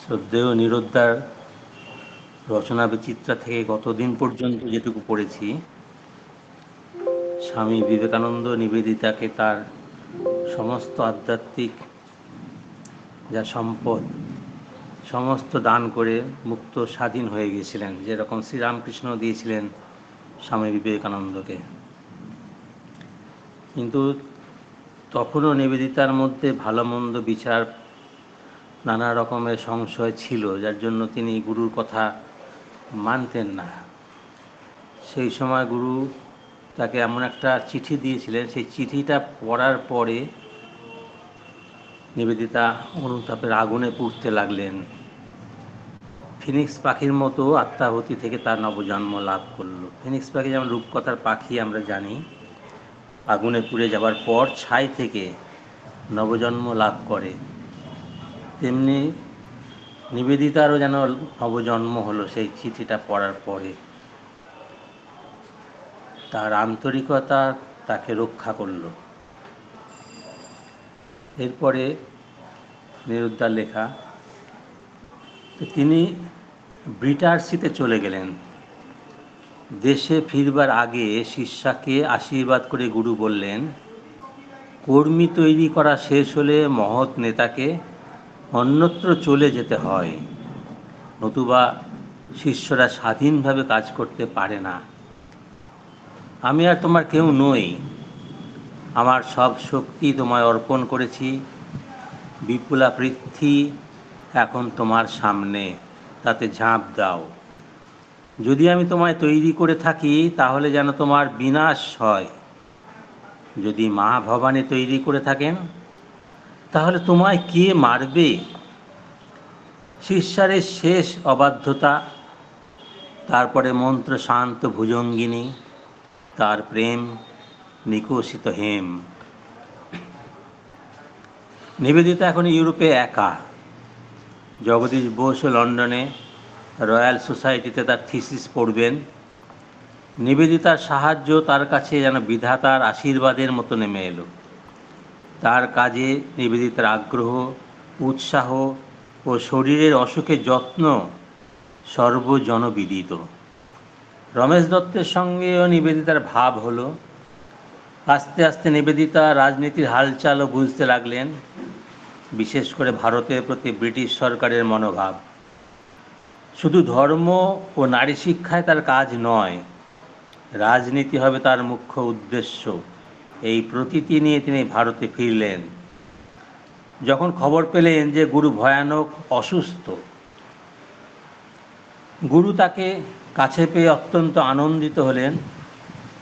শ্রদ্ধেয় নিরুদ্ধার রচনা বিচিত্রা থেকে গতদিন পর্যন্ত যেটুকু পড়েছি, স্বামী বিবেকানন্দ নিবেদিতাকে তার সমস্ত আধ্যাত্মিক যা সম্পদ সমস্ত দান করে মুক্ত স্বাধীন হয়ে গিয়েছিলেন, যেরকম শ্রীরামকৃষ্ণ দিয়েছিলেন স্বামী বিবেকানন্দকে। কিন্তু তখনও নিবেদিতার মধ্যে ভালো মন্দ বিচার, নানা রকমের সংশয় ছিল, যার জন্য তিনি গুরুর কথা মানতেন না। সেই সময় গুরু তাকে এমন একটা চিঠি দিয়েছিলেন, সেই চিঠিটা পড়ার পরে নিবেদিতা অনুতাপের আগুনে পুড়তে লাগলেন। ফিনিক্স পাখির মতো আত্মাহুতি থেকে তার নবজন্ম লাভ করল। ফিনিক্স পাখি যেমন রূপকথার পাখি আমরা জানি, আগুনে পুড়ে যাবার পর ছাই থেকে নবজন্ম লাভ করে, তেমনি নিবেদিতারও যেন নবজন্ম হলো সেই চিঠিটা পড়ার পরে। তার আন্তরিকতা তাকে রক্ষা করল। এরপরে নিরুদ্ধার লেখা, তিনি ব্রিটারসিতে চলে গেলেন। দেশে ফিরবার আগে শিষ্যাকে আশীর্বাদ করে গুরু বললেন, কর্মী তৈরি করা শেষ হলে মহৎ নেতাকে অন্যত্র চলে যেতে হয়, নতুবা শিষ্যরা স্বাধীনভাবে কাজ করতে পারে না। আমি আর তোমার কেউ নই, আমার সব শক্তি তোমায় অর্পণ করেছি। বিপুলা পৃথ্বী এখন তোমার সামনে, তাতে ঝাঁপ দাও। যদি আমি তোমায় তৈরি করে থাকি তাহলে যেন তোমার বিনাশ হয়, যদি মা ভবানী তৈরি করে থাকেন তাহলে তোমায় কে মারবে? শিষ্যারের শেষ অবাধ্যতা, তারপরে মন্ত্র শান্ত ভুজঙ্গিনী, তার প্রেম নিকষিত হেম। নিবেদিতা এখন ইউরোপে একা। জগদীশ বোস লন্ডনে রয়্যাল সোসাইটিতে তার থিসিস পড়বেন। নিবেদিতার সাহায্য তার কাছে যেন বিধাতার আশীর্বাদের মতো নেমে এলো। তার কাজে নিবেদিতার আগ্রহ, উৎসাহ ও শরীরের অসুখের যত্ন সর্বজনবিদিত। রমেশ দত্তের সঙ্গেও নিবেদিতার ভাব হলো। আস্তে আস্তে নিবেদিতা রাজনীতির হালচালও বুঝতে লাগলেন, বিশেষ করে ভারতের প্রতি ব্রিটিশ সরকারের মনোভাব। শুধু ধর্ম ও নারী শিক্ষায় তার কাজ নয়, রাজনীতি হবে তার মুখ্য উদ্দেশ্য। এই প্রতীতি নিয়ে তিনি ভারতে ফিরলেন। যখন খবর পেলেন যে গুরু ভয়ানক অসুস্থ, গুরু তাকে কাছে পেয়ে অত্যন্ত আনন্দিত হলেন।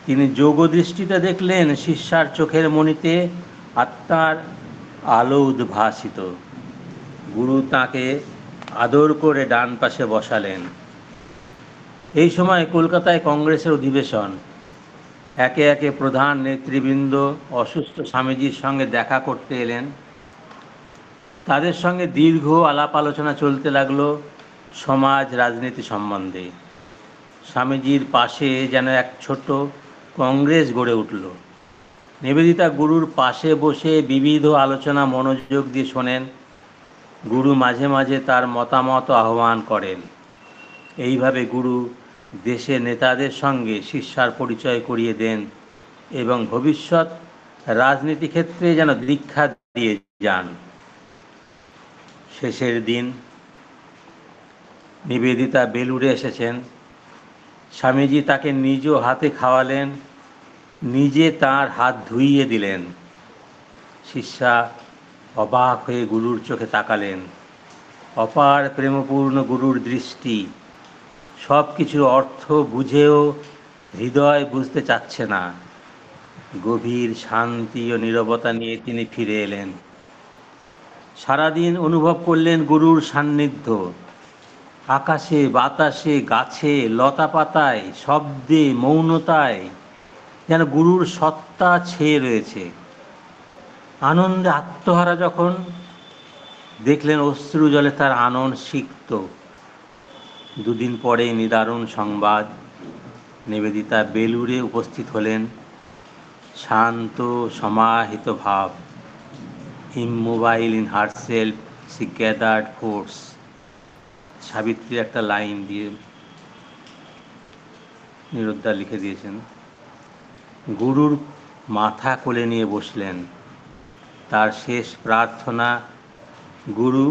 তিনি যোগদৃষ্টিতে দেখলেন শিষ্যার চোখের মণিতে আত্মার আলো উদ্ভাসিত। গুরু তাকে আদর করে ডান পাশে বসালেন। এই সময় কলকাতায় কংগ্রেসের অধিবেশন। একে একে প্রধান নেতৃবৃন্দ অসুস্থ স্বামীজির সঙ্গে দেখা করতে এলেন। তাদের সঙ্গে দীর্ঘ আলাপ আলোচনা চলতে লাগলো সমাজ রাজনীতি সম্বন্ধে। স্বামীজির পাশে যেন এক ছোট কংগ্রেস গড়ে উঠল। নিবেদিতা গুরুর পাশে বসে বিবিধ আলোচনা মনোযোগ দিয়ে শোনেন। গুরু মাঝে মাঝে তার মতামত আহ্বান করেন। এইভাবে গুরু দেশের নেতাদের সঙ্গে শিষ্যার পরিচয় করিয়ে দেন এবং ভবিষ্যৎ রাজনীতি ক্ষেত্রে যেন দীক্ষা দিয়ে যান। শেষের দিন নিবেদিতা বেলুড়ে এসেছেন। স্বামীজি তাকে নিজ হাতে খাওয়ালেন, নিজে তার হাত ধুইয়ে দিলেন। শিষ্যা অবাক হয়ে গুরুর চোখে তাকালেন। অপার প্রেমপূর্ণ গুরুর দৃষ্টি। সব কিছুর অর্থ বুঝেও হৃদয় বুঝতে চাচ্ছে না। গভীর শান্তি ও নীরবতা নিয়ে তিনি ফিরে এলেন। সারাদিন অনুভব করলেন গুরুর সান্নিধ্য। আকাশে, বাতাসে, গাছে, লতা পাতায়, শব্দে, মৌনতায় যেন গুরুর সত্তা ছেয়ে রয়েছে। আনন্দে আত্মহারা যখন দেখলেন অশ্রু জলে তার আনন সিক্ত। দুদিন পরে নিদারুণ সংবাদ, নিবেদিতা বেলুড়ে উপস্থিত হলেন। শান্ত সমাহিত ভাব, immobile in herself, she gathered force. Savitri একটা লাইন দিয়ে নিরুদ্দার লিখে দিয়েছেন। গুরুর মাথা কোলে নিয়ে বসলেন। তার শেষ প্রার্থনা, গুরু,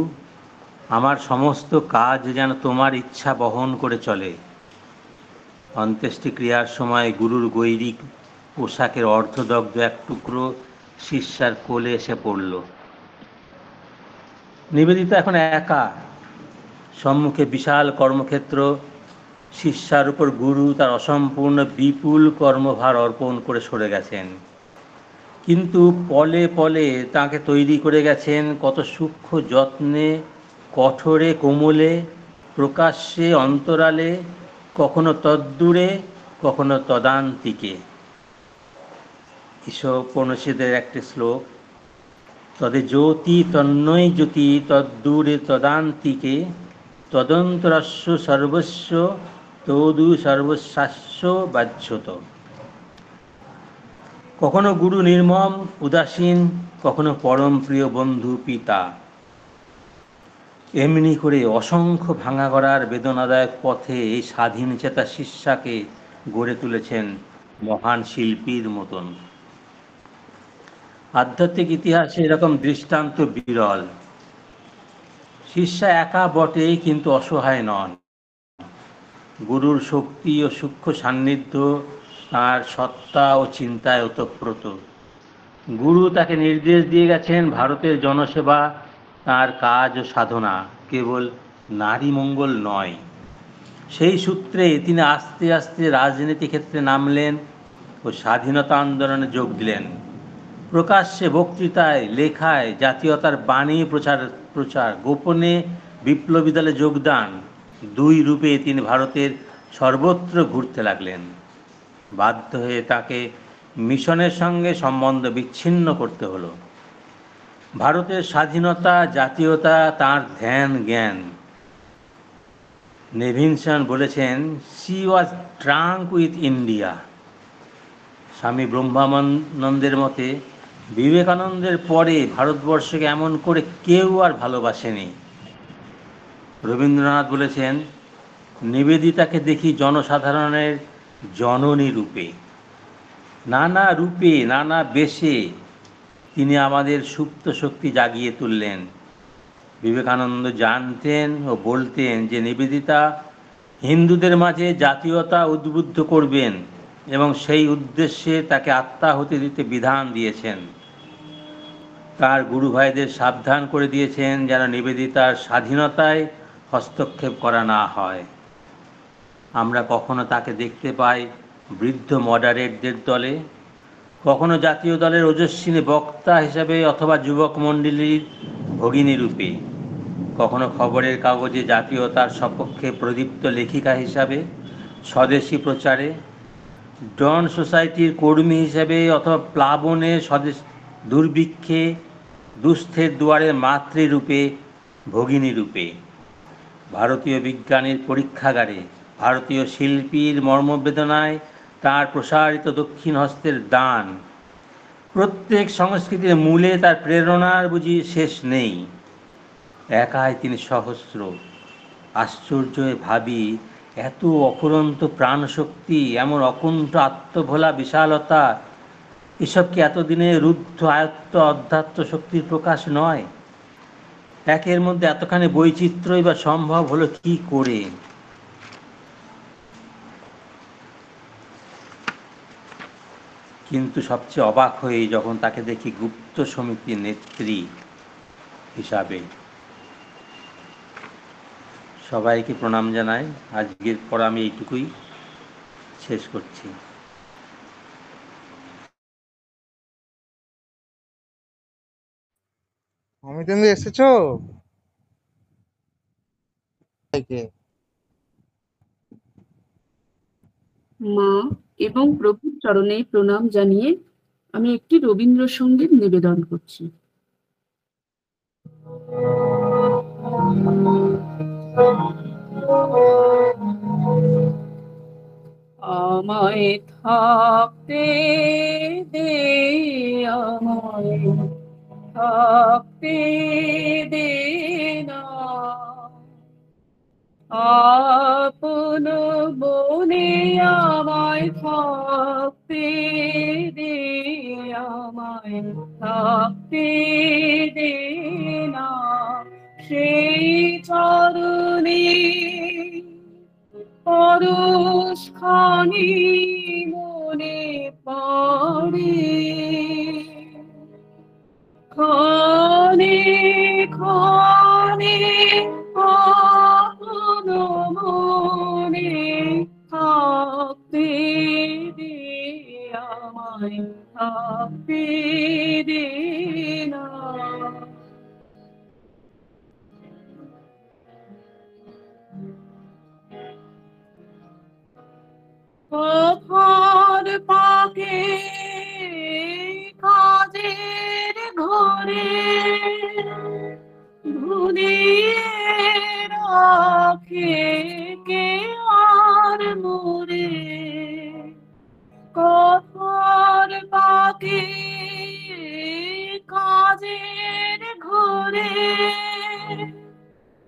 আমার সমস্ত কাজ যেন তোমার ইচ্ছা বহন করে চলে। অন্ত্যেষ্টিক্রিয়ার সময় গুরুর গৈরিক পোশাকের অর্ধদগ্ধ এক টুকরো শিষ্যার কোলে এসে পড়ল। নিবেদিতা এখন একা, সম্মুখে বিশাল কর্মক্ষেত্র, শিষ্যার উপর গুরু তার অসম্পূর্ণ বিপুল কর্মভার অর্পণ করে সরে গেছেন। কিন্তু পলে পলে তাকে তৈরি করে গেছেন কত সূক্ষ্ম যত্নে, কঠোরে কোমলে, প্রকাশ্যে অন্তরালে, কখনো তদ্দূরে, কখনো তদান্তিকে। ঈশোপনিষদের একটি শ্লোক, তদে জ্যোতি তন্ময় জ্যোতি তদ্দূরে তদান্তিকে তদন্তরস্য সর্বস্ব তদু সর্বস্বাস্য বাহ্যত। কখনো গুরু নির্মম উদাসীন, কখনো পরম প্রিয় বন্ধু পিতা। এমনি করে অসংখ্য ভাঙা গড়ার বেদনাদায়ক পথে এই স্বাধীন চেতা শিষ্যাকে গড়ে তুলেছেন মহান শিল্পীর মতন। আধ্যাত্মিক ইতিহাসে এরকম দৃষ্টান্ত বিরল। শিষ্যা একা বটে, কিন্তু অসহায় নন। গুরুর শক্তি ও সূক্ষ্ম সান্নিধ্য তাঁর সত্তা ও চিন্তায় ওতপ্রোত। গুরু তাকে নির্দেশ দিয়ে গেছেন ভারতের জনসেবা তাঁর কাজ ও সাধনা, কেবল নারী মঙ্গল নয়। সেই সূত্রে তিনি আস্তে আস্তে রাজনীতি ক্ষেত্রে নামলেন ও স্বাধীনতা আন্দোলনে যোগ দিলেন। প্রকাশ্যে বক্তৃতায়, লেখায় জাতীয়তার বাণী প্রচার, গোপনে বিপ্লবী দলে যোগদান, দুই রূপে তিনি ভারতের সর্বত্র ঘুরতে লাগলেন। বাধ্য হয়ে তাকে মিশনের সঙ্গে সম্বন্ধ বিচ্ছিন্ন করতে হলো। ভারতের স্বাধীনতা, জাতীয়তা তাঁর ধ্যান জ্ঞান। নেভিনসন বলেছেন, she was drunk with India. Swami ব্রহ্মানন্দের মতে, বিবেকানন্দের পরে ভারতবর্ষকে এমন করে কেউ আর ভালোবাসেনি। রবীন্দ্রনাথ বলেছেন, নিবেদিতাকে দেখি জনসাধারণের জননী রূপে। নানা রূপে, নানা বেশে তিনি আমাদের সুপ্ত শক্তি জাগিয়ে তুললেন। বিবেকানন্দ জানতেন ও বলতেন যে নিবেদিতা হিন্দুদের মাঝে জাতীয়তা উদ্বুদ্ধ করবেন এবং সেই উদ্দেশ্যে তাকে আত্মাহুতি দিতে বিধান দিয়েছেন। তার গুরু ভাইদের সাবধান করে দিয়েছেন যেন নিবেদিতার স্বাধীনতায় হস্তক্ষেপ করা না হয়। আমরা কখনো তাকে দেখতে পাই বৃদ্ধ মডারেটদের দলে, কখনো জাতীয় দলের ওজস্বিনী বক্তা হিসাবে অথবা যুবক মণ্ডলীর ভগিনী রূপে, কখনো খবরের কাগজে জাতীয়তার সপক্ষে প্রদীপ্ত লেখিকা হিসাবে, স্বদেশী প্রচারে, ডন সোসাইটির কর্মী হিসেবে, অথবা প্লাবনে স্বদেশ দুর্ভিক্ষে দুস্থের দুয়ারে মাতৃরূপে, ভগিনী রূপে। ভারতীয় বিজ্ঞানীর পরীক্ষাগারে, ভারতীয় শিল্পীর মর্মবেদনায় তার প্রসারিত দক্ষিণ হস্তের দান। প্রত্যেক সংস্কৃতির মূলে তার প্রেরণার বুঝি শেষ নেই। একাই তিনি সহস্র। আশ্চর্য ভাবি, এত অফুরন্ত প্রাণশক্তি, এমন অকুণ্ঠ আত্মভোলা বিশালতা, এসব কি এতদিনে রুদ্ধ আয়ত্ত অধ্যাত্ম শক্তির প্রকাশ নয়? একের মধ্যে এতখানি বৈচিত্র্যই বা সম্ভব হলো কি করে? কিন্তু সবচেয়ে অবাক হয়ে যখন তাকে দেখি গুপ্ত সমিতির নেত্রী হিসাবে। সবাইকে প্রণাম জানাই। আজকের পর আমি এইটুকুই শেষ করছি। অমিতেন্দু এসেছো? মা এবং প্রভুর চরণে প্রণাম জানিয়ে আমি একটি রবীন্দ্রসঙ্গীত নিবেদন করছি। আমায় থাকতে দে, আমায় থাকতে দে না, আপন বনে আমায় থাকতে দে, আমায় থাকতে দে না, সেই চরণে পরশ খানি মনে পড়ে, ক্ষণে ক্ষণে আপন মনে থাকতে দে, আমায় থাকতে দে না। পথর পাকে কাজের ঘরে ভুলিয়ে রাখে কে আর মোরে, পথর পাকে কাজের ঘরে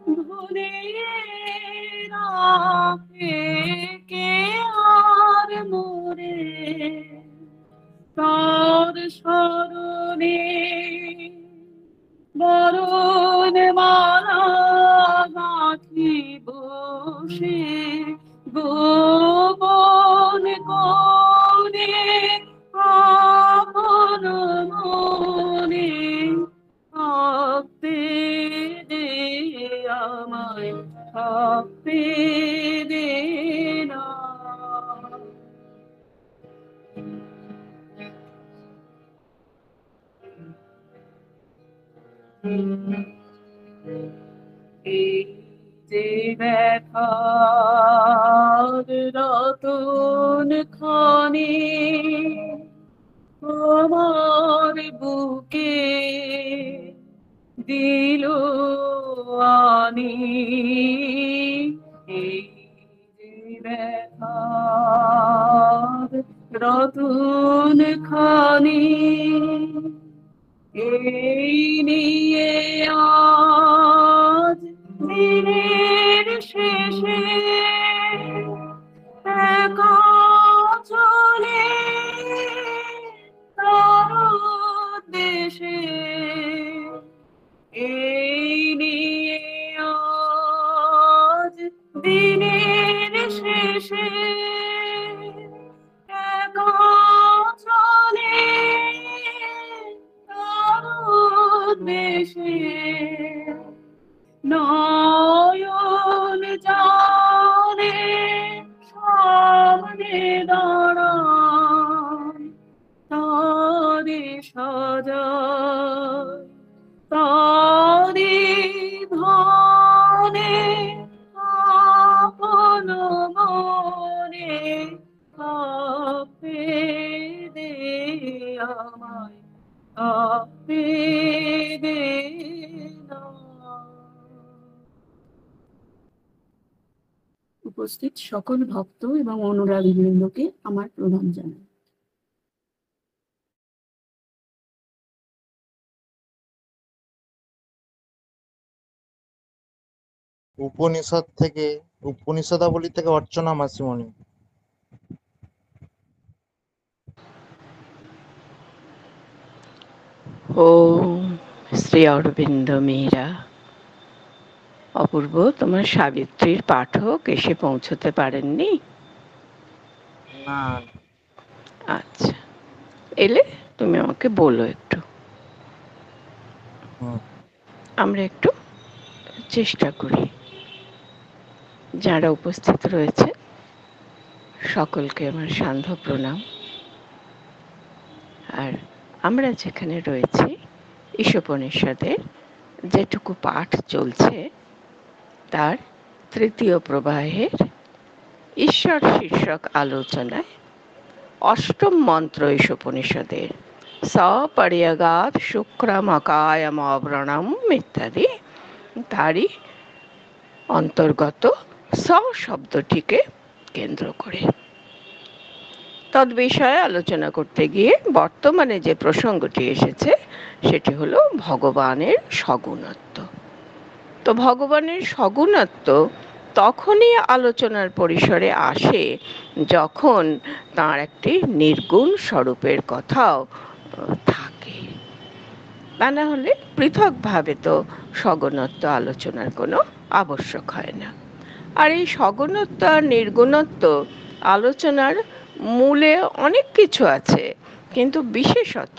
ভুলিয়ে রাখে কে আর মোরে, তার স্মরণে বরণ মালা গাঁথি বসে, গোপন কোণে আপন মনে থাকতে দে, আমায় থাকতে দে না। এই যে ব্যথার রতন খানি আমার বুকে দিল আনি, এই যে ব্যথার রতন খানি এই নিয়ে আজ দিনের শেষে একা চলে তার দেশে, এই নিয়ে আজ দিনের শেষে একা চলে তার দেশে, নয়ন জানে সামনে দাঁড়ায়, তারে সাজায় তারি ধনে আপন মনে থাকতে দে, আমায় থাকতে দে না। উপস্থিত সকল ভক্ত এবং অনুরাগী বৃন্দকে আমার প্রণাম জানাই। উপনিষদাবলী থেকে অর্চনা মাসিমণি। ওম শ্রী অরবিন্দ মীরা। অপূর্ব, তোমার সাবিত্রীর পাঠক এসে পৌঁছতে পারেননি? না, আচ্ছা, এলে তুমি আমাকে বলো একটু, আমরা একটু চেষ্টা করি। যারা উপস্থিত রয়েছে সকলকে আমার সান্ধ্য প্রণাম। আর আমরা যেখানে রয়েছি ঈশোপনিষদের যেটুকু পাঠ চলছে তার তৃতীয় প্রবাহের ঈশ্বর শীর্ষক আলোচনায় অষ্টম মন্ত্র ঈশোপনিষদের সপর্যগাৎ শুক্রমকায়ম অব্রণম ইত্যাদি তারই অন্তর্গত স শব্দটিকে কেন্দ্র করে তদ বিষয়ে আলোচনা করতে গিয়ে বর্তমানে যে প্রসঙ্গটি এসেছে সেটি হলো ভগবানের সগুণত্ব। তো ভগবানের সগুণত্ব তখনই আলোচনার পরিসরে আসে যখন তার একটি নির্গুণ স্বরূপের কথাও থাকে। তা না হলে পৃথকভাবে তো সগুণত্ব আলোচনার কোনো আবশ্যক হয় না। আর এই সগুণত্ব আর নির্গুণত্ব আলোচনার মূলে অনেক কিছু আছে, কিন্তু বিশেষত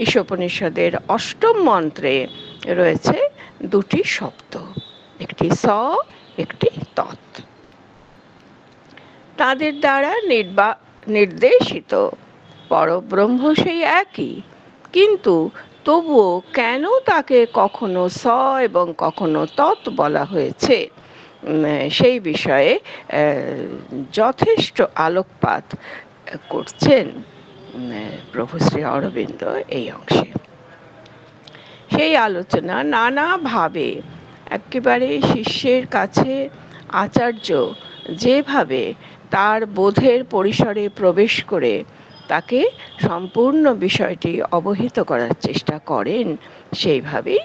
ঈশোপনিষদের অষ্টম মন্ত্রে রয়েছে দুটি শব্দ, একটি স, একটি তৎ। তাদের দ্বারা নির্দেশিত পরব্রহ্ম সেই একই, কিন্তু তবুও কেন তাকে কখনো স এবং কখনো তৎ বলা হয়েছে সেই বিষয়ে যথেষ্ট আলোকপাত করছেন প্রভু শ্রী অরবিন্দ এই অংশে। সেই আলোচনা নানাভাবে একেবারে শিষ্যের কাছে আচার্য যেভাবে তার বোধের পরিসরে প্রবেশ করে তাকে সম্পূর্ণ বিষয়টি অবহিত করার চেষ্টা করেন, সেইভাবেই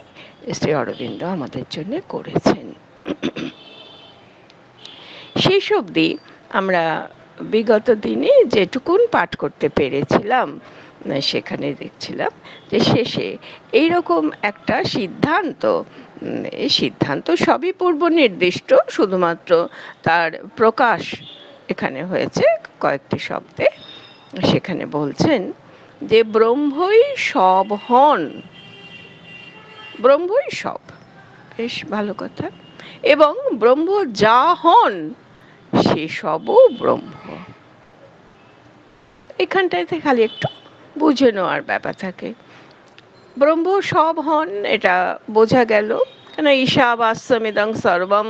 শ্রী অরবিন্দ আমাদের জন্য করেছেন। শেষ অবধি আমরা বিগত দিনে যেটুকুন পাঠ করতে পেরেছিলাম সেখানে দেখছিলাম যে শেষে এইরকম একটা সিদ্ধান্ত, এই সিদ্ধান্ত সবই পূর্ব নির্দিষ্ট, শুধুমাত্র তার প্রকাশ এখানে হয়েছে কয়েকটি শব্দে। সেখানে বলছেন যে ব্রহ্মই সব হন, ব্রহ্মই সব, বেশ ভালো কথা, এবং ব্রহ্ম যা হন সেসবও ব্রহ্ম। এখানটাতে খালি একটু বুঝে নেওয়ার ব্যাপার থাকে। ব্রহ্ম সব হন এটা বোঝা গেল, কেন ঈশাবাস্যমিদং সর্বম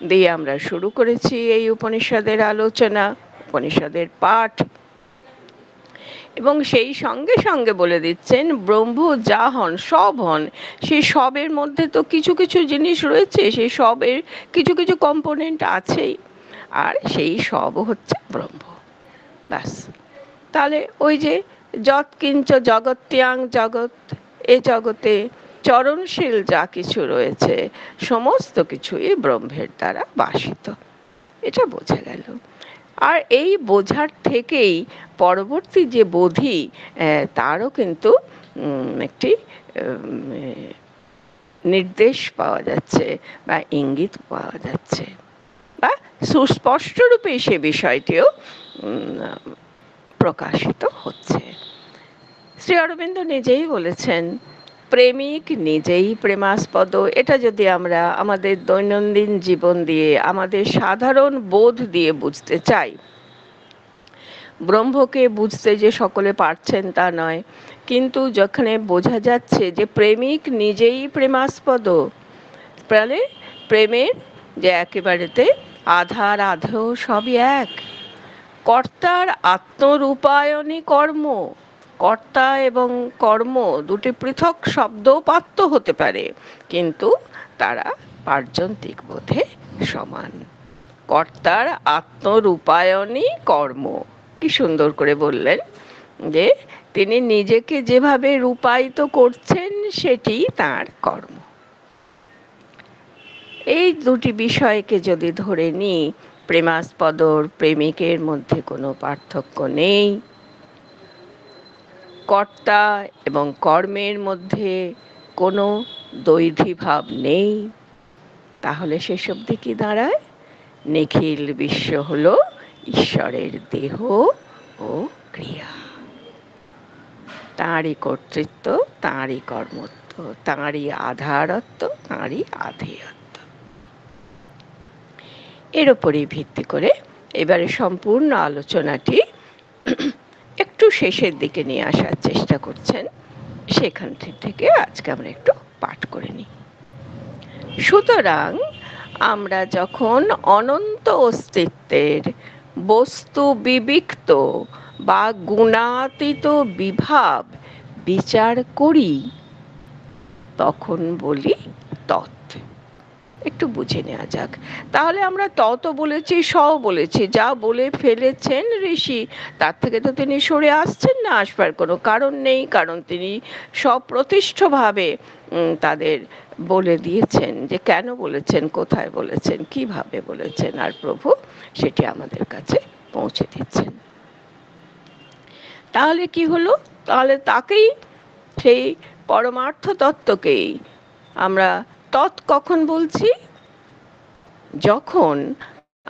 দিয়ে আমরা শুরু করেছি এই উপনিষদের আলোচনা, উপনিষদের পাঠ, এবং সেই সঙ্গে সঙ্গে বলে দিচ্ছেন ব্রহ্ম যা হন সব হন, সেই সবের মধ্যে তো কিছু কিছু জিনিস রয়েছে, সেই সবের কিছু কিছু কম্পোনেন্ট আছেই, আর সেই সব হচ্ছে ব্রহ্ম। ব্যাস, তাহলে ওই যে যৎকিঞ্চ জগত্যাং জগৎ, এ জগতে চরণশীল যা কিছু রয়েছে সমস্ত কিছুই ব্রহ্মের দ্বারা বাসিত, এটা বোঝা গেল। আর এই বোঝার থেকেই পরবর্তী যে বোধি তারও কিন্তু একটি নির্দেশ পাওয়া যাচ্ছে বা ইঙ্গিত পাওয়া যাচ্ছে, বা সুস্পষ্ট রূপে সে বিষয়টিও প্রকাশিত হচ্ছে। শ্রী অরবিন্দ নিজেই বলেছেন প্রেমিক নিজেই প্রেমাস্পদ। এটা যদি আমরা আমাদের দৈনন্দিন জীবন দিয়ে, আমাদের সাধারণ বোধ দিয়ে বুঝতে চাই, ব্রহ্মকে বুঝতে যে সকলে পারছেন তা নয়, কিন্তু যেখানে বোঝা যাচ্ছে যে প্রেমিক নিজেই প্রেমাস্পদ, প্রাণে প্রেমের যে একেবারেতে আধার আধেয় সবই এক, কর্তার আত্মরূপায়ণই কর্ম। কর্তা এবং কর্ম দুটি পৃথক শব্দপাত্য হতে পারে, কিন্তু তারা পার্যন্তিক বোধে সমান। কর্তার আত্মরূপায়ণই কর্ম, কি সুন্দর করে বললেন যে তিনি নিজেকে যেভাবে রূপায়িত করছেন সেটি তার কর্ম। এই দুটি বিষয়কে যদি ধরে নিই, প্রেমাস্পদর প্রেমিকের মধ্যে কোনো পার্থক্য নেই, কর্তা এবং কর্মের মধ্যে কোনো দ্বৈধীভাব নেই, তাহলে সেসব দিকে দাঁড়ায় নিখিল বিশ্ব হলো ঈশ্বরের দেহ ও ক্রিয়া, তাঁরই কর্তৃত্ব, তাঁরই কর্মত্ব, তাঁরই আধারত্ব, তাঁরই আধেয়ত্ব। এর উপরই ভিত্তি করে এবারে সম্পূর্ণ আলোচনাটি একটু শেষের দিকে নিয়ে আসার চেষ্টা করছেন, সেখান থেকে আজকে আমরা একটু পাঠ করে নিই। সুতরাং আমরা যখন অনন্ত অস্তিত্বের বস্তু বিবিক্ত বা গুণাতীত বিভাব বিচার করি, তখন বলি তৎ। একটু বুঝে নেওয়া যাক। তাহলে আমরা তত বলেছি, সও বলেছি, যা বলে ফেলেছেন ঋষি তার থেকে তো তিনি সরে আসছেন না, আসবার কোনো কারণ নেই, কারণ তিনি সপ্রতিষ্ঠভাবে তাদের বলে দিয়েছেন, যে কেন বলেছেন, কোথায় বলেছেন, কিভাবে বলেছেন, আর প্রভু সেটি আমাদের কাছে পৌঁছে দিচ্ছেন। তাহলে কি হলো? তাহলে তাকেই, সেই পরমার্থ তত্ত্বকেই আমরা কখন বলছি? যখন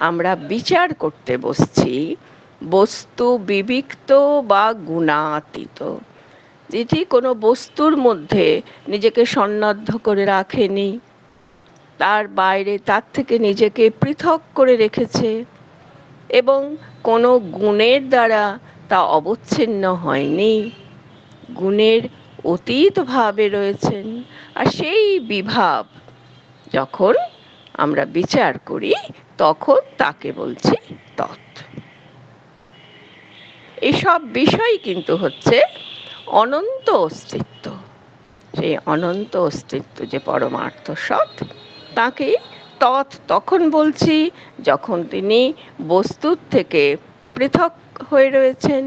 আমরা বিচার করতে বসছি বস্তু বিবিক্ত বা গুণাতীত, যেটি কোনো বস্তুর মধ্যে নিজেকে সন্নদ্ধ করে রাখেনি, তার বাইরে তার থেকে নিজেকে পৃথক করে রেখেছে, এবং কোনো গুণের দ্বারা তা অবচ্ছিন্ন হয়নি, গুণের অতীত ভাবে রয়েছেন। আর সেই বিভাব যখন আমরা বিচার করি তখন তাকে বলছি তত্ত্ব। এসব বিষয় কিন্তু হচ্ছে অনন্ত অস্তিত্ব। সেই অনন্ত অস্তিত্ব যে পরমার্থ সৎ, তাকে তখন বলছি যখন তিনি বস্তুর থেকে পৃথক হয়ে রয়েছেন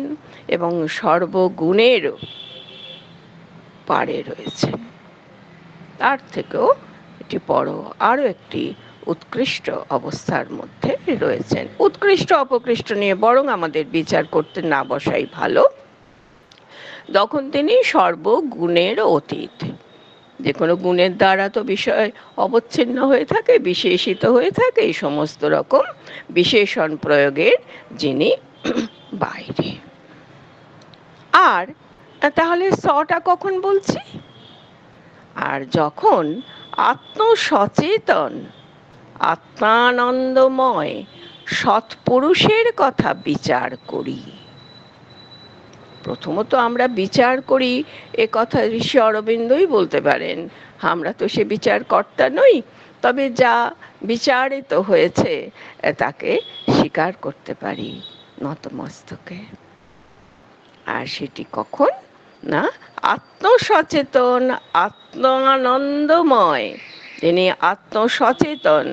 এবং সর্বগুণের পারে রয়েছেন। তার থেকেও এটি আরো একটি উৎকৃষ্ট অবস্থার মধ্যে রয়েছেন। উৎকৃষ্ট অপকৃষ্ট নিয়ে বরং আমাদের বিচার করতে না বসাই ভালো, যখন তিনি সর্বগুণের অতীত। যে কোনো গুণের দ্বারা তো বিষয় অবচ্ছিন্ন হয়ে থাকে, বিশেষিত হয়ে থাকে, এই সমস্ত রকম বিশেষণ প্রয়োগের যিনি বাইরে। আর তাহলে সটা কখন বলছি? আর যখন আত্মসচেতন, আত্মানন্দময় সৎপুরুষের কথা বিচার করি। প্রথমত আমরা বিচার করি, এ কথা ঋষি অরবিন্দই বলতে পারেন। আমরা তো সে বিচারকর্তা নই, তবে যা বিচারিত হয়েছে তাকে স্বীকার করতে পারি নতমস্তকে। আর সেটি কখন না? আত্মসচেতন, আত্মানন্দময়, যিনি আত্মসচেতন।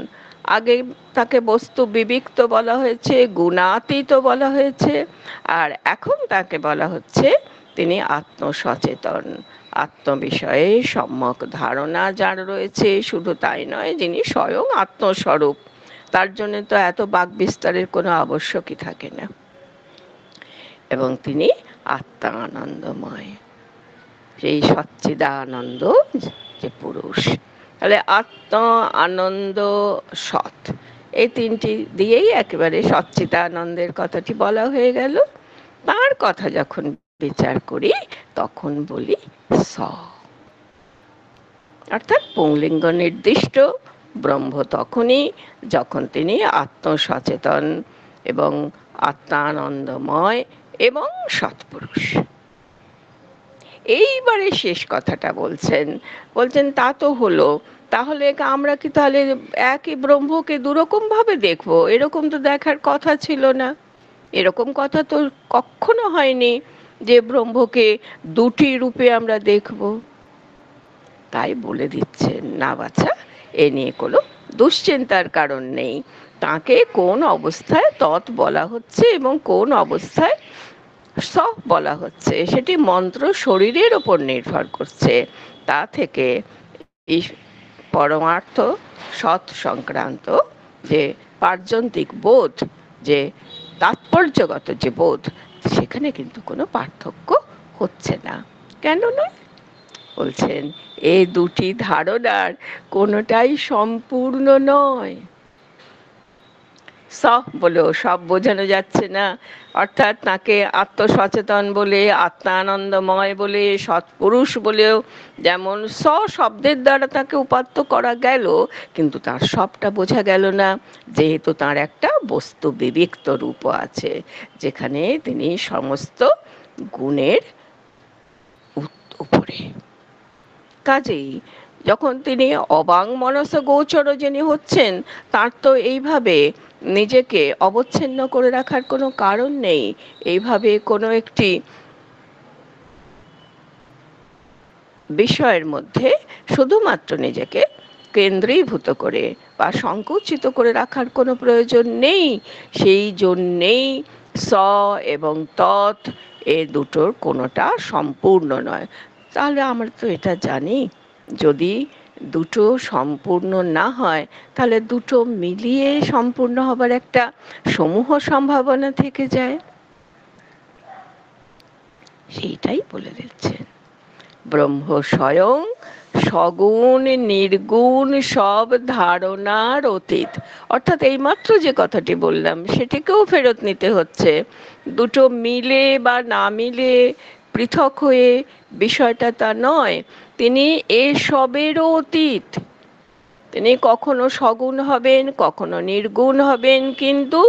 আগে তাকে বস্তু বিবিক্ত বলা হয়েছে, গুণাতীত বলা হয়েছে, আর এখন তাকে বলা হচ্ছে তিনি আত্মসচেতন, আত্মবিষয়ে সম্যক ধারণা যার রয়েছে। শুধু তাই নয়, যিনি স্বয়ং আত্মস্বরূপ, তার জন্য তো এত বাক বিস্তারের কোনো আবশ্যকই থাকে না। এবং তিনি আত্মা আনন্দময়, সেই সচ্চিদানন্দ যে পুরুষ। তাহলে আত্মা, আনন্দ, সৎ, এই তিনটি দিয়েই একেবারে সচ্চিদানন্দের কথাটি বলা হয়ে গেল। তার কথা যখন বিচার করি তখন বলি স, অর্থাৎ পুংলিঙ্গ নির্দিষ্ট ব্রহ্ম তখনই যখন তিনি আত্মসচেতন এবং আত্মানন্দময় এবং সৎপুরুষ। এইবারে শেষ কথাটা বলছেন তা তো হলো, তাহলে আমরা কি তাহলে একই ব্রহ্মকে দুরকম ভাবে দেখবো? এরকম তো দেখার কথা ছিল না। এরকম কথা তো কখনো হয়নি যে ব্রহ্মকে দুটি রূপে আমরা দেখব। তাই বলে দিচ্ছেন, না বাছা, এ নিয়ে কোনো দুশ্চিন্তার কারণ নেই। তাকে কোন অবস্থায় তৎ বলা হচ্ছে এবং কোন অবস্থায় স বলা হচ্ছে সেটি মন্ত্র শরীরের ওপর নির্ভর করছে। তা থেকে এই পরমার্থ সৎ সংক্রান্ত যে পার্যন্তিক বোধ, যে তাৎপর্যগত যে বোধ, সেখানে কিন্তু কোনো পার্থক্য হচ্ছে না। কেন নয়? বলছেন এই দুটি ধারণার কোনোটাই সম্পূর্ণ নয়। বলেও সব বোঝানো যাচ্ছে না, অর্থাৎ তাকে আত্মসচেতন বলে, আত্মানন্দময় বলে, সৎপুরুষ বলেও যেমন শব্দের দ্বারা তাকে উপাত্ত করা গেল, কিন্তু তার সবটা বোঝা গেল না, যেহেতু তার একটা বস্তু বিবিক্ত রূপ আছে, যেখানে তিনি সমস্ত গুণের উপরে। কাজেই যখন তিনি অবাং মনস গোচর যিনি হচ্ছেন, তার তো এইভাবে নিজেকে অবচ্ছিন্ন করে রাখার কোনো কারণ নেই। এইভাবে কোনো একটি বিষয়ের মধ্যে শুধুমাত্র নিজেকে কেন্দ্রীভূত করে বা সংকুচিত করে রাখার কোনো প্রয়োজন নেই। সেই জন্যেই স এবং তৎ, এ দুটোর কোনোটা সম্পূর্ণ নয়। তাহলে আমরা তো এটা জানি, যদি দুটো সম্পূর্ণ না হয়, তাহলে দুটো মিলিয়ে সম্পূর্ণ হবার একটা সমূহ সম্ভাবনা থেকে যায়। সেইটাই বলে দিচ্ছেন। ব্রহ্ম স্বয়ং সগুণ নির্গুণ সব ধারণার অতীত। অর্থাৎ এইমাত্র যে কথাটি বললাম সেটিকেও ফেরত নিতে হচ্ছে। দুটো মিলে বা না মিলে পৃথক হয়ে বিষয়টা তা নয়, তিনি এসবেরও অতীত। তিনি কখনো সগুণ হবেন, কখনো নির্গুণ হবেন, কিন্তু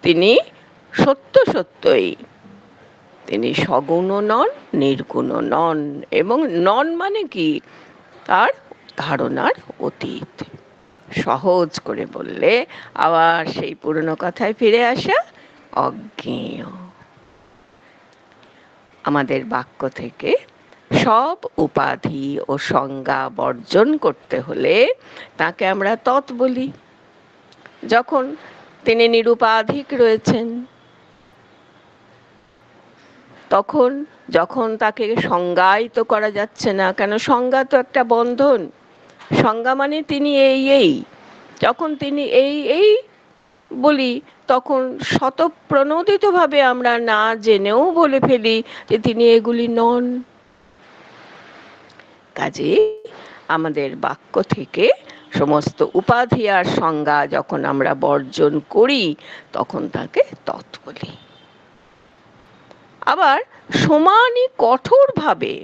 তিনি সত্য সত্যই, তিনি সগুণও নন, নির্গুণও নন। এবং নন মানে কি? তার ধারণার অতীত। সহজ করে বললে আবার সেই পুরনো কথায় ফিরে আসা, অজ্ঞেয়। আমাদের বাক্য থেকে সব উপাধি ও সংজ্ঞা বর্জন করতে হলে তাকে আমরা তৎ বলি। যখন তিনি নিরুপাধিক রয়েছেন, তখন যখন তাকে সংজ্ঞায়িত করা যাচ্ছে না, কেন সংজ্ঞা তো একটা বন্ধন। সংজ্ঞা মানে তিনি এই এই, যখন তিনি এই এই বলি তখন স্বতঃপ্রণোদিতভাবে আমরা না জেনেও বলে ফেলি যে তিনি এগুলি নন। কাজে আমাদের বাক্য থেকে সমস্ত উপাধি আর সংজ্ঞা যখন আমরা বর্জন করি তখন তাকে তৎ বলি। আবার সমানই কঠোরভাবে,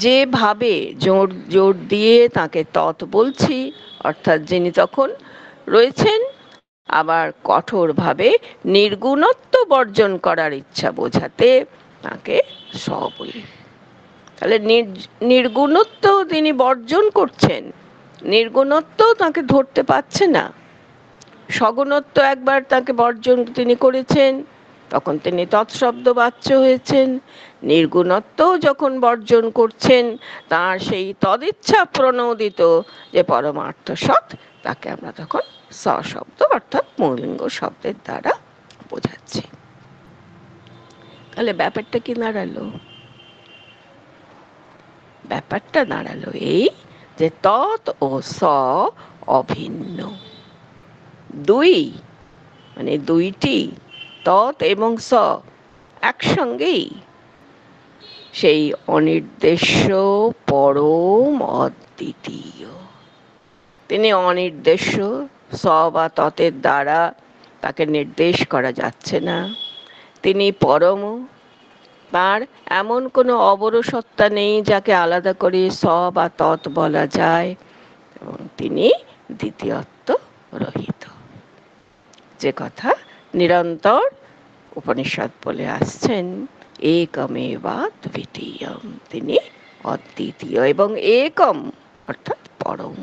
যেভাবে জোর জোর দিয়ে তাকে তৎ বলছি, অর্থাৎ যিনি তখন রয়েছেন, আবার কঠোরভাবে নির্গুণত্ব বর্জন করার ইচ্ছা বোঝাতে তাকে স বলি। তাহলে নির্গুণত্ব তিনি বর্জন করছেন, নির্গুণত্ব তাকে ধরতে পারছে না। সগুণত্ব একবার তাকে বর্জন তিনি করেছেন, তখন তিনি তৎশব্দ বাচ্য হয়েছেন। নির্গুণত্ব যখন বর্জন করছেন, তার সেই তদিচ্ছা প্রণোদিত যে পরমার্থ সৎ, তাকে আমরা তখন সশব্দ অর্থাৎ মৌলিঙ্গ শব্দের দ্বারা বোঝাচ্ছি। তাহলে ব্যাপারটা কি দাঁড়ালো? ব্যাপারটা দাঁড়ালো এই যে তৎ ও স অভিন্ন। দুই মানে দুইটি, তৎ এবং স একসঙ্গেই সেই অনির্দেশ্য পরম অদ্বিতীয়। তিনি অনির্দেশ্য, স বা ততের দ্বারা তাকে নির্দেশ করা যাচ্ছে না। তিনি পরম, তার এমন কোনো অবরসত্তা নেই যাকে আলাদা করে স বা তৎ বলা যায়, এবং তিনি দ্বিতীয়ত্ব রহিত। যে কথা নিরন্তর উপনিষদ বলে আসছেন, একমেবা দ্বিতীয়ম, তিনি অদ্বিতীয় এবং একম অর্থাৎ পরম।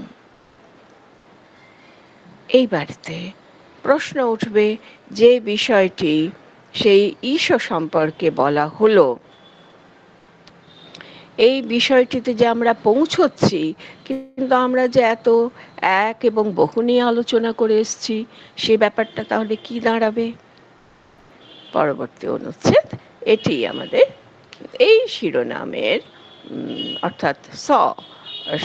এই বাড়িতে প্রশ্ন উঠবে, যে বিষয়টি সেই ঈশ্বর সম্পর্কে বলা হলো, এই বিষয়টিতে যে আমরা পৌঁছচ্ছি, কিন্তু আমরা যে এত এক এবং বহু নিয়ে আলোচনা করে এসেছি, সে ব্যাপারটা তাহলে কি দাঁড়াবে? পরবর্তী অনুচ্ছেদ এটি আমাদের এই শিরোনামের অর্থাৎ স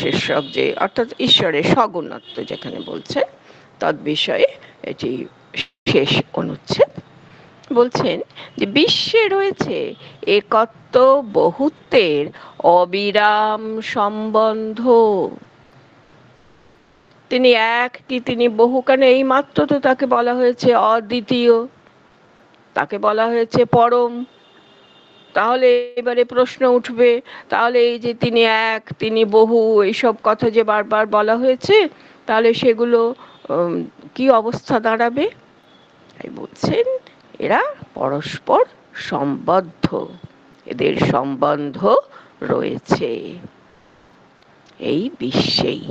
শীর্ষক, যে অর্থাৎ ঈশ্বরের সগুণত্ব যেখানে বলছেন তৎ বিষয়ে এটি শেষ অনুচ্ছেদ। বলছেন যে বিশ্বে রয়েছে একত্ব বহুত্বের অবিরাম সম্বন্ধ। তিনি এক কি তিনি বহু? কেন এই মাত্র তো তাকে বলা হয়েছে অদ্বিতীয়, তাকে বলা হয়েছে পরম। তাহলে এবারে প্রশ্ন উঠবে, তাহলে এই যে তিনি এক, তিনি বহু, এইসব কথা যে বারবার বলা হয়েছে, তাহলে সেগুলো কি অবস্থা দাঁড়াবে? তাই বলছেন এরা পরস্পর সম্বদ্ধ, এদের সম্বন্ধ রয়েছে এই বিশ্বেই।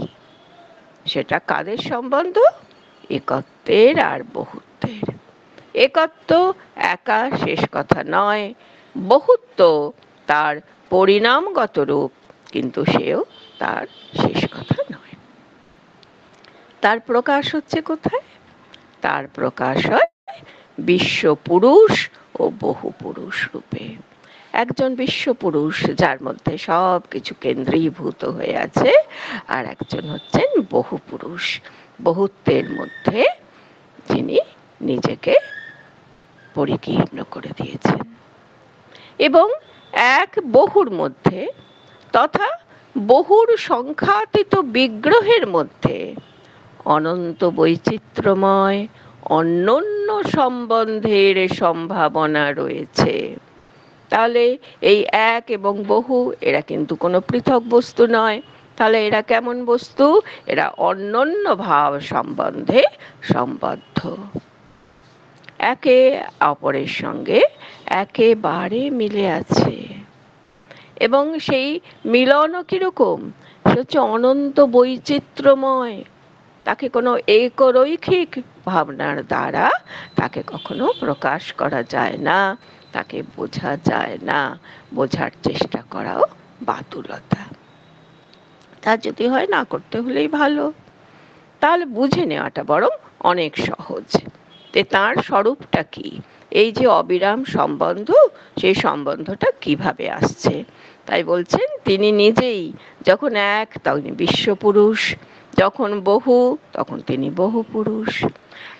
সেটা কাদের সম্বন্ধ? একত্বের আর বহুত্বের। একত্ব একা শেষ কথা নয়, বহুত্ব তার পরিণামগত রূপ, কিন্তু সেও তার শেষ কথা নয়। তার প্রকাশ হচ্ছে কোথায়? তার প্রকাশ হয় বিশ্ব পুরুষ ও বহু পুরুষ রূপে। একজন বিশ্বপুরুষ যার মধ্যে সব কিছু কেন্দ্রীভূত হয়ে আছে, আর একজন হচ্ছেন বহু পুরুষ, বহুত্বের মধ্যে যিনি নিজেকে পরিকীর্ণ করে দিয়েছেন। এবং এক বহুর মধ্যে তথা বহুর সংখ্যাতীত বিগ্রহের মধ্যে অনন্ত বৈচিত্র্যময় অনন্য সম্বন্ধের সম্ভাবনা রয়েছে। তাহলে এই এক এবং বহু এরা কিন্তু কোনো পৃথক বস্তু নয়। তাহলে এরা কেমন বস্তু? এরা অনন্য ভাব সম্বন্ধে সম্বদ্ধ, একে অপরের সঙ্গে একেবারে মিলে আছে। এবং সেই মিলনও কিরকম? সে হচ্ছে অনন্ত বৈচিত্র্যময়। তাকে কোনো একরৈখিক ভাবনার দ্বারা তাকে কখনো প্রকাশ করা যায় না, তাকে বোঝা যায় না, বোঝার চেষ্টা করাও বাতুলতা। তা যদি হয় না করতে হলেই ভালো, তাহলে বুঝে নেওয়াটা বরং অনেক সহজ যে তার স্বরূপটা কি, এই যে অবিরাম সম্বন্ধ, সেই সম্বন্ধটা কিভাবে আসছে। তাই বলছেন তিনি নিজেই যখন এক তখন বিশ্বপুরুষ, যখন বহু তখন তিনি বহু পুরুষ।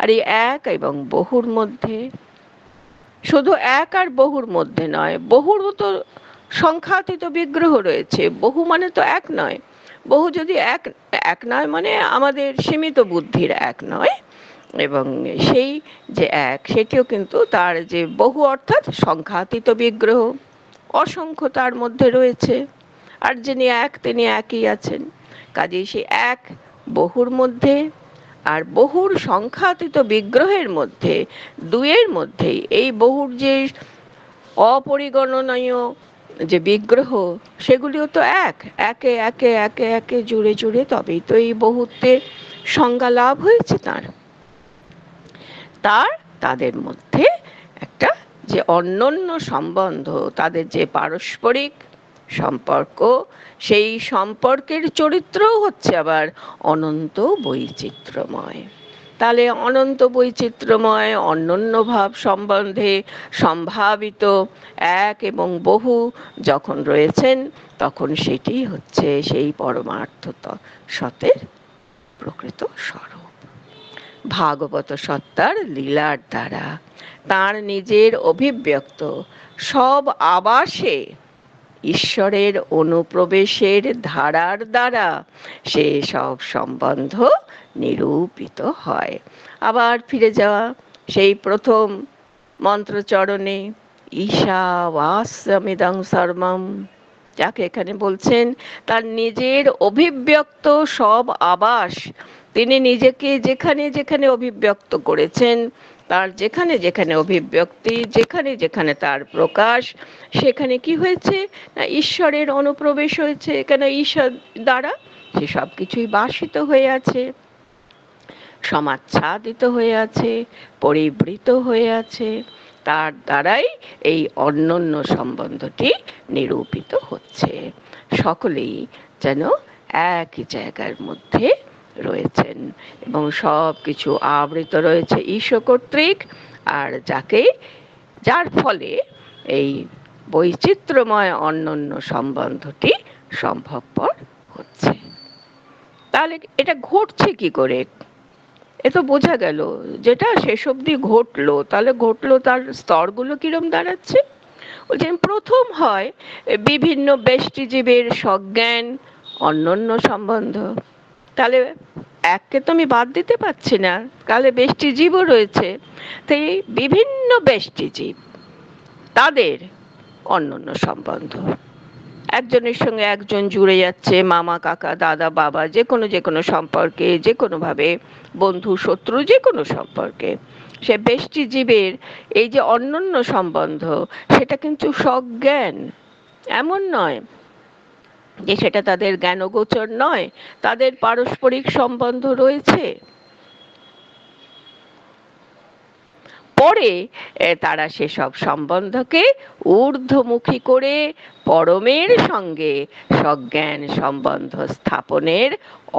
আর এই এক এবং বহুর মধ্যে, শুধু এক আর বহুর মধ্যে নয়, বহুরও তো সংখ্যাতীত বিগ্রহ রয়েছে। বহু মানে তো এক নয়। বহু যদি এক এক নয় মানে আমাদের সীমিত বুদ্ধির এক নয়, এবং সেই যে এক সেটিও কিন্তু তার যে বহু অর্থাৎ সংখ্যাতীত বিগ্রহ অসংখ্য তার মধ্যে রয়েছে। আর যিনি এক তিনি একই আছেন। কাজেই সেই এক বহুর মধ্যে আর বহুর সংখ্যাতীত বিগ্রহের মধ্যে, দুয়ের মধ্যেই এই বহুর যে অপরিগণনীয় যে বিগ্রহ, সেগুলিও তো এক, একে একে একে একে জুড়ে জুড়ে তবেই তো এই বহুত্বের সংজ্ঞা লাভ হয়েছে তার। তাদের মধ্যে একটা যে অনন্য সম্বন্ধ, তাদের যে পারস্পরিক সম্পর্ক, সেই সম্পর্কের চরিত্রও হচ্ছে আবার অনন্ত বৈচিত্র্যময়। তাহলে অনন্ত বৈচিত্র্যময় অনন্য ভাব সম্বন্ধে সম্ভাবিত এক এবং বহু যখন রয়েছেন, তখন সেটি হচ্ছে সেই পরমার্থ সতের প্রকৃত স্বরূপ। ভাগবত সত্তার লীলার দ্বারা তার নিজের অভিব্যক্ত সব আবাসে ঈশ্বরের অনুপ্রবেশের ধারার দ্বারা সে সব সম্বন্ধ নিরূপিত হয়। আবার ফিরে যাওয়া সেই প্রথম মন্ত্রচরণে, ঈশাবাস্যমিদং সর্বম, যাকে এখানে বলছেন তার নিজের অভিব্যক্ত সব আবাস, তিনি নিজেকে যেখানে যেখানে অভিব্যক্ত করেছেন, তার যেখানে যেখানে অভিব্যক্তি, যেখানে যেখানে তার প্রকাশ, সেখানে কি হয়েছে না ঈশ্বরের অনুপ্রবেশ হয়েছে। এখানে ঈশ্বর দ্বারা সে সব কিছুই বাসিত হয়ে আছে, সমাচ্ছাদিত হয়ে আছে, পরিবৃত হয়ে আছে। তার দ্বারাই এই অনন্য সম্বন্ধটি নিরূপিত হচ্ছে। সকলেই যেন একই জায়গার মধ্যে রয়েছেন এবং সব কিছু আবৃত রয়েছে ঈশ্বর কর্তৃক, আর যার ফলে এই বৈচিত্র্যময় অনন্য সম্বন্ধটি সম্ভবপর হচ্ছে। তাহলে এটা ঘটছে কি করে? এ তো বোঝা গেল যেটা শেষ অবধি ঘটলো, তাহলে ঘটলো তার স্তরগুলো কিরম দাঁড়াচ্ছে। বলছেন প্রথম হয় বিভিন্ন ব্যষ্টিজীবের সজ্ঞান অনন্য সম্বন্ধ। তাহলে এককে তো আমি বাদ দিতে পারছি না, তাহলে ব্যষ্টিজীবও রয়েছে। তাই বিভিন্ন ব্যষ্টিজীব তাদের অনন্য সম্বন্ধ, একজনের সঙ্গে একজন জুড়ে যাচ্ছে, মামা কাকা দাদা বাবা যে কোনো সম্পর্কে, যে কোনোভাবে বন্ধু শত্রু যে কোনো সম্পর্কে, সে ব্যষ্টি জীবের এই যে অনন্য সম্বন্ধ, সেটা কিন্তু সজ্ঞান। এমন নয় যে সেটা তাদের জ্ঞানগোচর নয়, তাদের পারস্পরিক সম্বন্ধ রয়েছে। পরে তারা সেসব সম্বন্ধকে ঊর্ধ্বমুখী করে পরমের সঙ্গে সজ্ঞান সম্বন্ধ স্থাপনের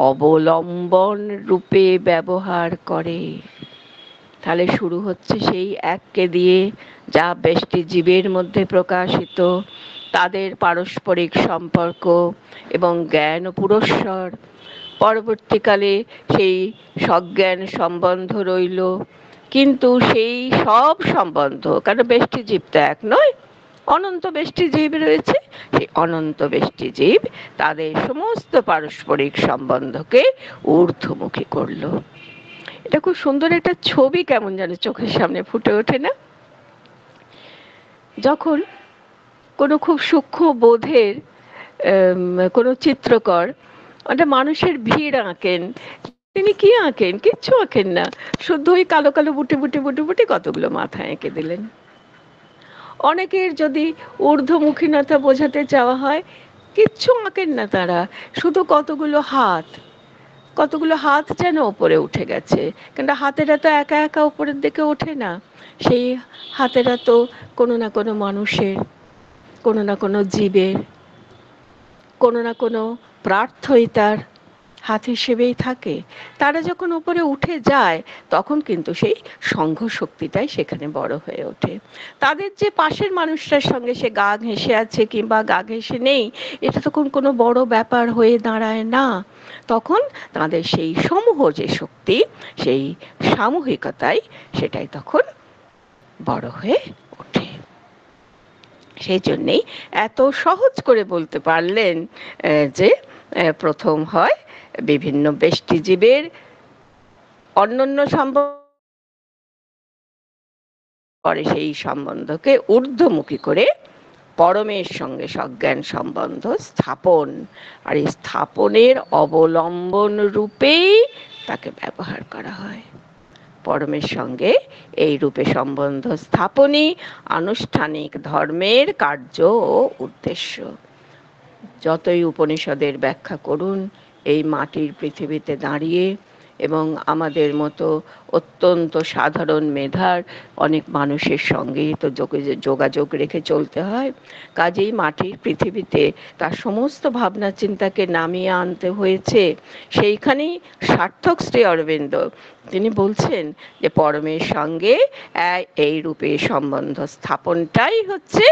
অবলম্বন রূপে ব্যবহার করে। তাহলে শুরু হচ্ছে সেই এককে দিয়ে, যা ব্যষ্টি জীবের মধ্যে প্রকাশিত, তাদের পারস্পরিক সম্পর্ক এবং জ্ঞান ও পুরস্কার। পরবর্তীকালে সেই সজ্ঞান সম্বন্ধ রইল, কিন্তু সেই সব সম্বন্ধ, কারণ ব্যষ্টি জীব তো এক নয়, অনন্ত ব্যষ্টি জীব রয়েছে, সেই অনন্ত ব্যষ্টি জীব তাদের সমস্ত পারস্পরিক সম্বন্ধকে ঊর্ধ্বমুখী করলো। এটা খুব সুন্দর একটা ছবি কেমন যেন চোখের সামনে ফুটে ওঠে না? যখন কোনো খুব সূক্ষ্ম বোধের কোনো চিত্রকর একটা মানুষের ভিড় আঁকেন, তিনি কি আঁকেন? কিচ্ছু আঁকেন না, শুধু ওই কালো কালো বুটি বুটি বুটি বুটি কতগুলো মাথা এঁকে দিলেন। অনেকের যদি ঊর্ধ্বমুখীনতা বোঝাতে চাওয়া হয়, কিচ্ছু আঁকেন না তারা, শুধু কতগুলো হাত যেন ওপরে উঠে গেছে, কিন্তু হাতেরা তো একা একা উপরের দিকে ওঠে না, সেই হাতেরা তো কোনো না কোনো মানুষের, কোনো না কোনো জীবের, কোনো না কোনো প্রার্থইতার হাত হিসেবেই থাকে। তারা যখন উপরে উঠে যায় তখন কিন্তু সেই সংঘ শক্তিটাই সেখানে বড় হয়ে ওঠে। তাদের যে পাশের মানুষটার সঙ্গে সে গা ঘেঁষে আছে কিংবা গা ঘেঁষে নেই, এটা তখন কোনো বড় ব্যাপার হয়ে দাঁড়ায় না। তখন তাদের সেই সমূহ যে শক্তি, সেই সামূহিকতাই, সেটাই তখন বড় হয়ে ওঠে। সেই জন্যেই এত সহজ করে বলতে পারলেন যে প্রথম হয় বিভিন্ন ব্যষ্টিজীবের অন্যান্য সম্বন্ধ, পরে সেই সম্বন্ধকে ঊর্ধ্বমুখী করে পরমের সঙ্গে সজ্ঞান সম্বন্ধ স্থাপন, আর এই স্থাপনের অবলম্বন রূপেই তাকে ব্যবহার করা হয়। পরমের সঙ্গে এই রূপে সম্বন্ধ স্থাপনই আনুষ্ঠানিক ধর্মের কার্য ও উদ্দেশ্য। যতই উপনিষদের ব্যাখ্যা করুন, এই মাটির পৃথিবীতে দাঁড়িয়ে এবং আমাদের মতো অত্যন্ত সাধারণ মেধার অনেক মানুষের সঙ্গেই তো যোগাযোগ রেখে চলতে হয়। কাজেই মাটির পৃথিবীতে তার সমস্ত ভাবনা চিন্তাকে নামিয়ে আনতে হয়েছে। সেইখানেই সার্থক শ্রী অরবিন্দ তিনি বলছেন যে পরমের সঙ্গে এই রূপে সম্বন্ধ স্থাপনটাই হচ্ছে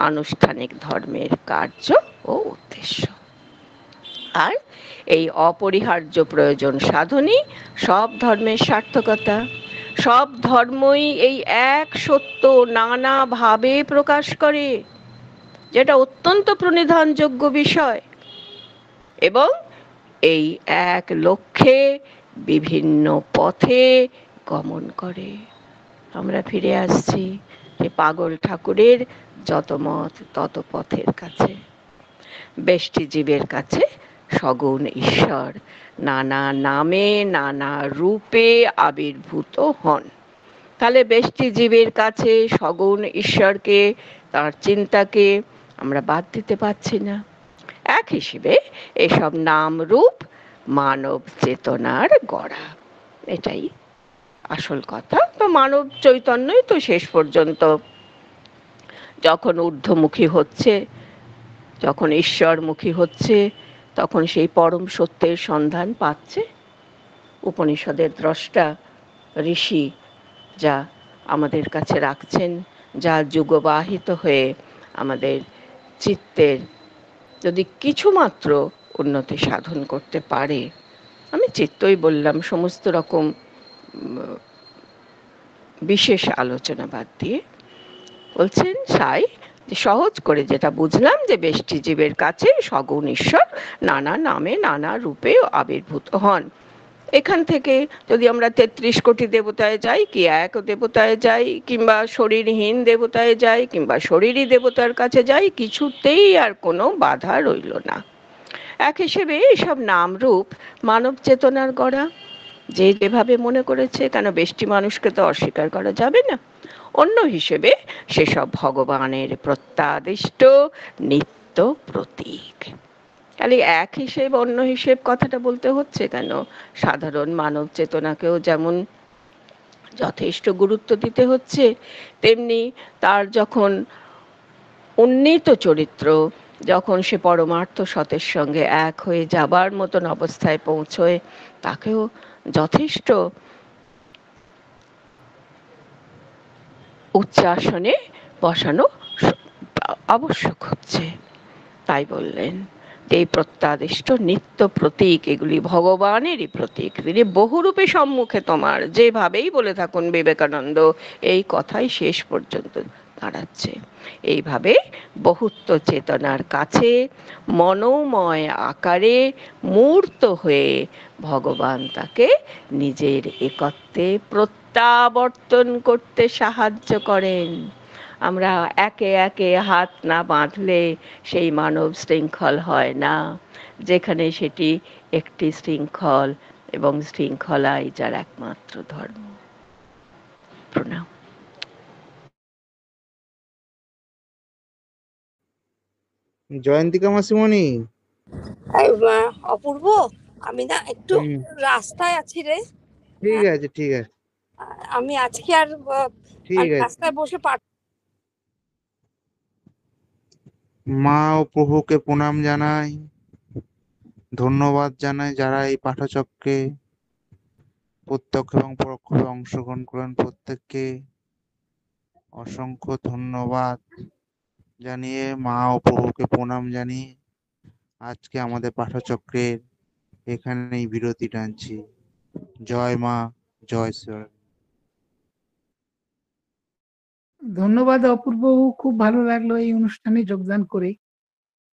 আনুষ্ঠানিক ধর্মের কার্য ও উদ্দেশ্য। আর এই অপরিহার্য প্রয়োজন সাধনই সব ধর্মের সার্থকতা। সব ধর্মই এই এক সত্য নানা ভাবে প্রকাশ করে, যেটা অত্যন্ত প্রণিধানযোগ্য বিষয়, এবং এই এক লক্ষ্যে বিভিন্ন পথে গমন করে। আমরা ফিরে আসছি যে পাগল ঠাকুরের যত মত তত পথের কাছে। ব্যষ্টি জীবের কাছে সগুণ ঈশ্বর নানা নামে নানা রূপে আবির্ভূত হন। তাহলে ব্যষ্টি জীবের কাছে সগুণ ঈশ্বরকে, তার চিন্তাকে আমরা বাদ দিতে পারছি না। এক হিসেবে এসব নাম রূপ মানব চেতনার গড়া, এটাই আসল কথা। তো মানব চৈতন্যই তো শেষ পর্যন্ত যখন ঊর্ধ্বমুখী হচ্ছে, যখন ঈশ্বরমুখী হচ্ছে, তখন সেই পরম সত্যের সন্ধান পাচ্ছে। উপনিষদের দ্রষ্টা ঋষি যা আমাদের কাছে রাখছেন, যা যুগবাহিত হয়ে আমাদের চিত্তের যদি কিছুমাত্র উন্নতি সাধন করতে পারে, আমি চিত্তই বললাম, সমস্ত রকম বিশেষ আলোচনা বাদ দিয়ে বলছেন সাই সহজ করে যেটা বুঝলাম, যে ব্যষ্টি জীবের কাছে সগুণ ঈশ্বর নানা নামে নানা রূপে আবির্ভূত হন। এখান থেকে যদি আমরা ৩৩ কোটি দেবতায় যাই, কি এক দেবতায় যাই, কিংবা শরীরহীন দেবতায় যাই, কিংবা শরীরী দেবতার কাছে যাই, কিছুতেই আর কোনো বাধা রইল না। এক হিসেবে এসব নাম রূপ মানব চেতনার গড়া, যে যেভাবে মনে করেছে, কেন ব্যষ্টি মানুষকে তো অস্বীকার করা যাবে না। অন্য হিসেবে সেসব ভগবানের প্রত্যাদিষ্ট নিত্য প্রতীক। তাহলে এক হিসেব অন্য হিসেব কথাটা বলতে হচ্ছে কেন? সাধারণ মানব চেতনাকেও যেমন যথেষ্ট গুরুত্ব দিতে হচ্ছে, তেমনি তার যখন উন্নীত চরিত্র, যখন সে পরমার্থ সতের সঙ্গে এক হয়ে যাবার মতন অবস্থায় পৌঁছয়, তাকেও যথেষ্ট উচ্চাসনে বসানো আবশ্যক হচ্ছে। তাই বললেন এই প্রত্যাদিষ্ট নিত্য প্রতীক এগুলি ভগবানেরই প্রতীক, তিনি বহুরূপে সম্মুখে তোমার, যেভাবেই বলে থাকুন বিবেকানন্দ এই কথাই শেষ পর্যন্ত দাঁড়াচ্ছে। এইভাবে বহুত্ব চেতনার কাছে মনোময় আকারে মূর্ত হয়ে ভগবান তাকে নিজের একত্বে প্রত্যাবর্তন করতে সাহায্য করেন। আমরা একে একে হাত না বাঁধলে সেই মানব শৃঙ্খল হয় না, যেখানে সেটি একটি শৃঙ্খল এবং শৃঙ্খলাই যার একমাত্র ধর্ম। প্রণাম। জয়ন্তিকা মাসিমণি। অপূর্ব, আমি না একটু হুম, রাস্তায় আছি রে। ঠিক আছে ঠিক আছে আমি আজকে আর ঠিক আছে। রাস্তায় বসে মা ও প্রভুকে প্রণাম জানাই, ধন্যবাদ জানাই যারা এই পাঠচক্রে প্রত্যক্ষ এবং পরোক্ষভাবে অংশগ্রহণ করেন, প্রত্যেককে অসংখ্য ধন্যবাদ জানিয়ে মা ও প্রভুকে প্রণাম জানিয়ে আজকে আমাদের পাঠচক্রের এখানেই বিরতি টানছি। জয় মা, জয় শ্রী। ধন্যবাদ অপূর্ব, খুব ভালো লাগলো এই অনুষ্ঠানে যোগদান করে।